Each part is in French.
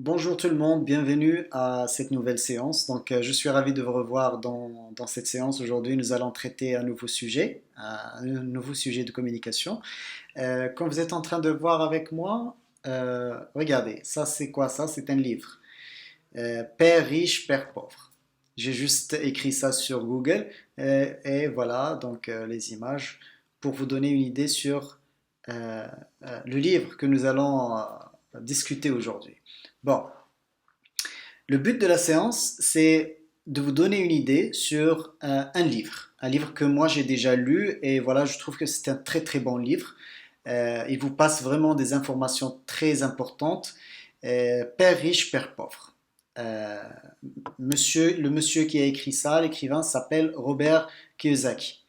Bonjour tout le monde, bienvenue à cette nouvelle séance. Je suis ravi de vous revoir dans cette séance. Aujourd'hui, nous allons traiter un nouveau sujet de communication. Comme vous êtes en train de voir avec moi, regardez, ça c'est quoi ça? C'est un livre. Père riche, Père pauvre. J'ai juste écrit ça sur Google et voilà les images pour vous donner une idée sur le livre que nous allons discuter aujourd'hui. Bon, le but de la séance, c'est de vous donner une idée sur un livre que moi j'ai déjà lu et voilà, je trouve que c'est un très très bon livre. Il vous passe vraiment des informations très importantes. Père riche, Père pauvre. Euh, le monsieur qui a écrit ça, l'écrivain s'appelle Robert Kiyosaki.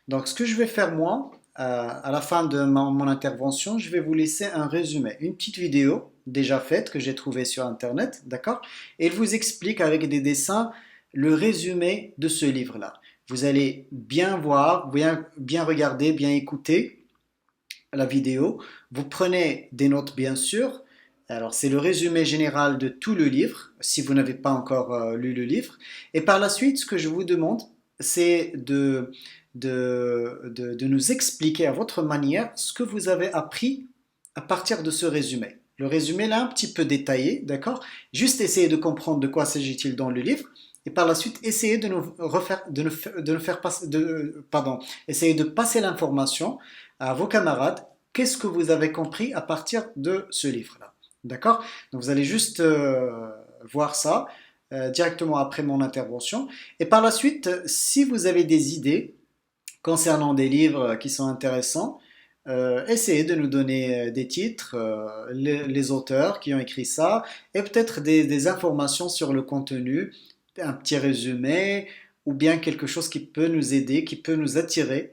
Donc, ce que je vais faire moi, à la fin de mon intervention, je vais vous laisser un résumé, une petite vidéo déjà faite que j'ai trouvée sur Internet, d'accord? Et il vous explique avec des dessins le résumé de ce livre-là. Vous allez bien voir, bien regarder, bien écouter la vidéo. Vous prenez des notes, bien sûr. Alors, c'est le résumé général de tout le livre, si vous n'avez pas encore lu le livre. Et par la suite, ce que je vous demande, c'est de nous expliquer à votre manière ce que vous avez appris à partir de ce résumé. Le résumé là, un petit peu détaillé, d'accord? Juste essayer de comprendre de quoi s'agit-il dans le livre. Et par la suite, essayer de nous refaire, de nous faire passer, essayer de passer l'information à vos camarades. Qu'est-ce que vous avez compris à partir de ce livre-là? D'accord? Donc vous allez juste voir ça directement après mon intervention. Et par la suite, si vous avez des idées concernant des livres qui sont intéressants, essayez de nous donner des titres, les auteurs qui ont écrit ça, et peut-être des informations sur le contenu, un petit résumé, ou bien quelque chose qui peut nous aider, qui peut nous attirer,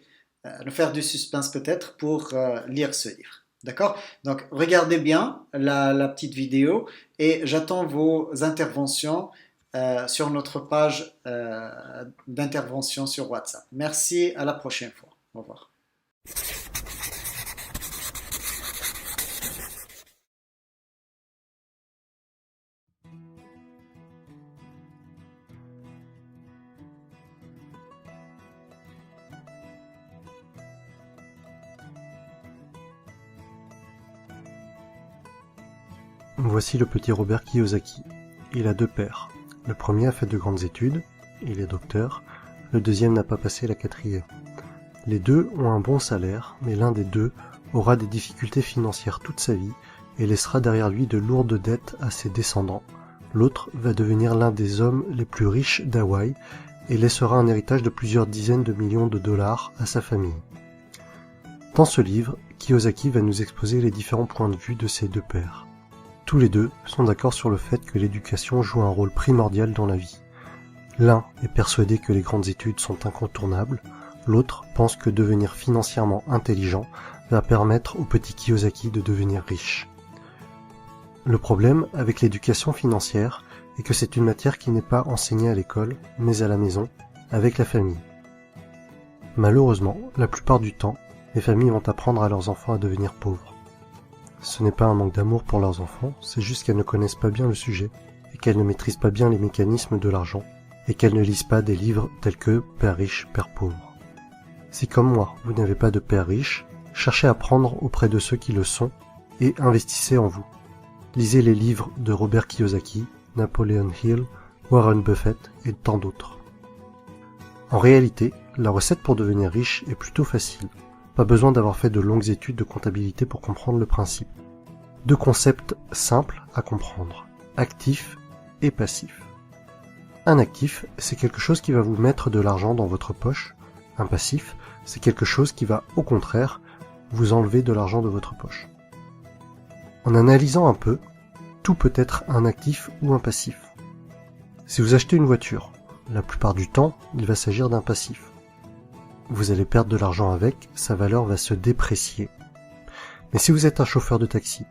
nous faire du suspense peut-être pour lire ce livre. D'accord? Donc regardez bien la petite vidéo et j'attends vos interventions sur notre page d'intervention sur WhatsApp. Merci, à la prochaine fois. Au revoir. Voici le petit Robert Kiyosaki. Il a deux pères. Le premier a fait de grandes études, il est docteur, le deuxième n'a pas passé la quatrième. Les deux ont un bon salaire, mais l'un des deux aura des difficultés financières toute sa vie et laissera derrière lui de lourdes dettes à ses descendants. L'autre va devenir l'un des hommes les plus riches d'Hawaï et laissera un héritage de plusieurs dizaines de millions de dollars à sa famille. Dans ce livre, Kiyosaki va nous exposer les différents points de vue de ces deux pères. Tous les deux sont d'accord sur le fait que l'éducation joue un rôle primordial dans la vie. L'un est persuadé que les grandes études sont incontournables, l'autre pense que devenir financièrement intelligent va permettre au petit Kiyosaki de devenir riche. Le problème avec l'éducation financière est que c'est une matière qui n'est pas enseignée à l'école, mais à la maison, avec la famille. Malheureusement, la plupart du temps, les familles vont apprendre à leurs enfants à devenir pauvres. Ce n'est pas un manque d'amour pour leurs enfants, c'est juste qu'elles ne connaissent pas bien le sujet, et qu'elles ne maîtrisent pas bien les mécanismes de l'argent, et qu'elles ne lisent pas des livres tels que Père riche, Père pauvre. Si comme moi, vous n'avez pas de père riche, cherchez à apprendre auprès de ceux qui le sont, et investissez en vous. Lisez les livres de Robert Kiyosaki, Napoleon Hill, Warren Buffett et tant d'autres. En réalité, la recette pour devenir riche est plutôt facile. Pas besoin d'avoir fait de longues études de comptabilité pour comprendre le principe. Deux concepts simples à comprendre, actif et passif. Un actif, c'est quelque chose qui va vous mettre de l'argent dans votre poche. Un passif, c'est quelque chose qui va, au contraire, vous enlever de l'argent de votre poche. En analysant un peu, tout peut être un actif ou un passif. Si vous achetez une voiture, la plupart du temps, il va s'agir d'un passif. Vous allez perdre de l'argent avec, sa valeur va se déprécier. Mais si vous êtes un chauffeur de taxi,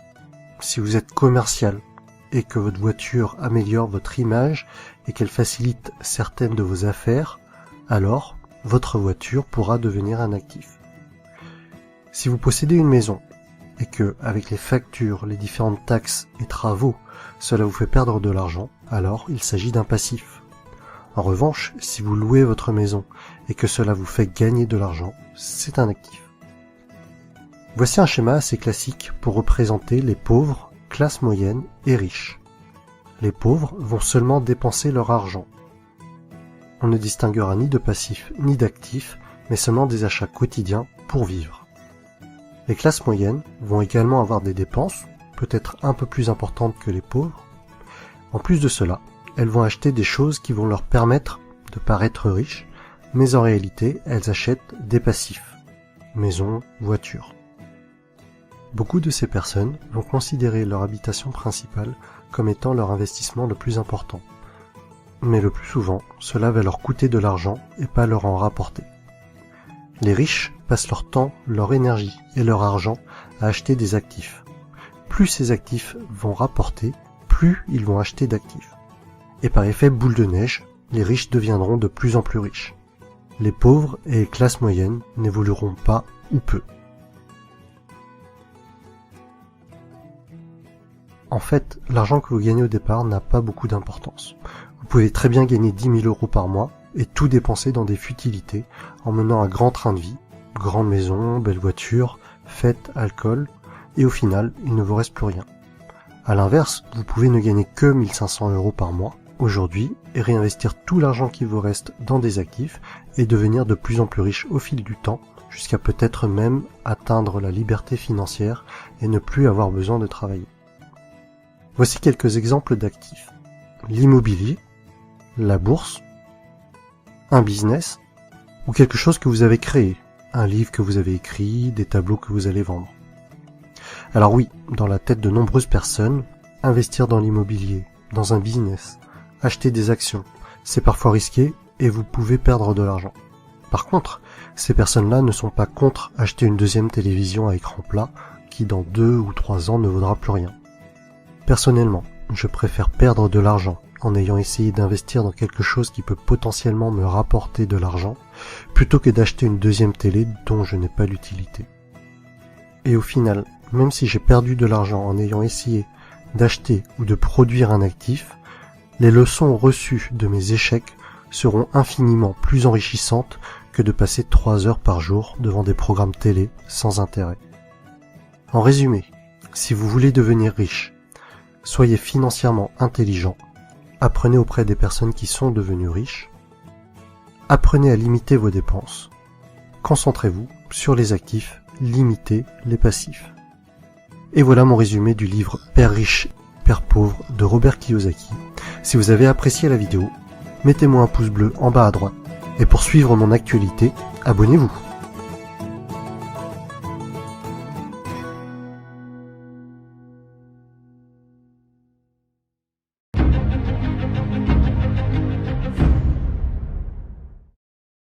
si vous êtes commercial, et que votre voiture améliore votre image et qu'elle facilite certaines de vos affaires, alors votre voiture pourra devenir un actif. Si vous possédez une maison et que, avec les factures, les différentes taxes et travaux, cela vous fait perdre de l'argent, alors il s'agit d'un passif. En revanche, si vous louez votre maison et que cela vous fait gagner de l'argent, c'est un actif. Voici un schéma assez classique pour représenter les pauvres, classe moyenne et riches. Les pauvres vont seulement dépenser leur argent. On ne distinguera ni de passifs ni d'actifs, mais seulement des achats quotidiens pour vivre. Les classes moyennes vont également avoir des dépenses, peut-être un peu plus importantes que les pauvres. En plus de cela, elles vont acheter des choses qui vont leur permettre de paraître riches, mais en réalité, elles achètent des passifs, maisons, voitures. Beaucoup de ces personnes vont considérer leur habitation principale comme étant leur investissement le plus important. Mais le plus souvent, cela va leur coûter de l'argent et pas leur en rapporter. Les riches passent leur temps, leur énergie et leur argent à acheter des actifs. Plus ces actifs vont rapporter, plus ils vont acheter d'actifs. Et par effet boule de neige, les riches deviendront de plus en plus riches. Les pauvres et les classes moyennes n'évolueront pas ou peu. En fait, l'argent que vous gagnez au départ n'a pas beaucoup d'importance. Vous pouvez très bien gagner 10 000 € par mois et tout dépenser dans des futilités en menant un grand train de vie, grande maison, belle voiture, fêtes, alcool, et au final, il ne vous reste plus rien. À l'inverse, vous pouvez ne gagner que 1 500 € par mois aujourd'hui et réinvestir tout l'argent qui vous reste dans des actifs et devenir de plus en plus riche au fil du temps, jusqu'à peut-être même atteindre la liberté financière et ne plus avoir besoin de travailler. Voici quelques exemples d'actifs. L'immobilier, la bourse, un business ou quelque chose que vous avez créé, un livre que vous avez écrit, des tableaux que vous allez vendre. Alors oui, dans la tête de nombreuses personnes, investir dans l'immobilier, dans un business, acheter des actions, c'est parfois risqué et vous pouvez perdre de l'argent. Par contre, ces personnes-là ne sont pas contre acheter une deuxième télévision à écran plat qui dans 2 ou 3 ans ne vaudra plus rien. Personnellement, je préfère perdre de l'argent en ayant essayé d'investir dans quelque chose qui peut potentiellement me rapporter de l'argent, plutôt que d'acheter une deuxième télé dont je n'ai pas l'utilité. Et au final, même si j'ai perdu de l'argent en ayant essayé d'acheter ou de produire un actif, les leçons reçues de mes échecs seront infiniment plus enrichissantes que de passer 3 heures par jour devant des programmes télé sans intérêt. En résumé, si vous voulez devenir riche, soyez financièrement intelligent, apprenez auprès des personnes qui sont devenues riches, apprenez à limiter vos dépenses, concentrez-vous sur les actifs, limitez les passifs. Et voilà mon résumé du livre Père riche, Père pauvre de Robert Kiyosaki. Si vous avez apprécié la vidéo, mettez-moi un pouce bleu en bas à droite. Et pour suivre mon actualité, abonnez-vous.